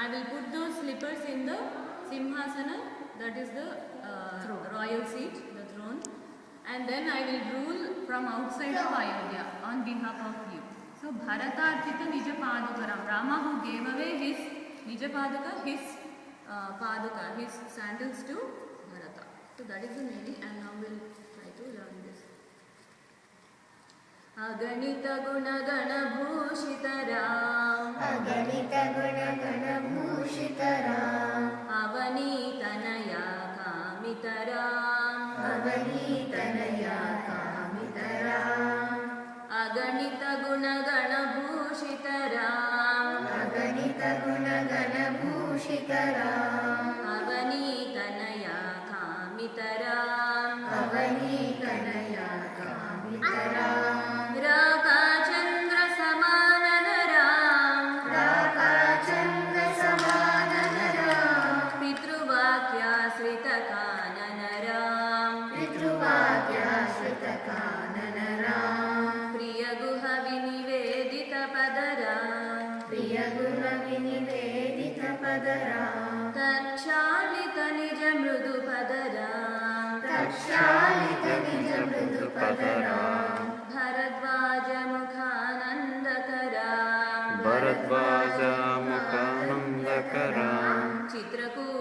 I will put those slippers in the Simhasana, that is the royal seat, the throne, and then I will rule from outside of Ayodhya on behalf of you. So Bharatarpita Nija Padukaram, Rama who gave away his Nija Paduka, his Paduka, his sandals to Bharata. So that is the meaning, and now we'll try to learn this. अगणित गुण गण भूषित राम, अगणित गुण गण भूषित राम, अवनीतनया कामित राम, अवनीतनया कामित राम, अगणित गुण गण भूषित राम, अगणित गुण गण भूषित राम, अवनीतनया कामित राम, अवनीतनया कामित राम, राकाचन्द्र समानन राम, राकाचन्द्र समानन राम, पितृवाक्याश्रित कानन राम, पितृवाक्याश्रित कानन राम, प्रिय गुह विनिवेदित पद राम, प्रिय गुण विनिवेदित पद राम, तक्षालित निज मृदु पद राम, तक्षालित निज मृदु पद राम, भरद्वाज मुखानन्दक राम, भरद्वाज मुखानन्दक राम, चित्रकूट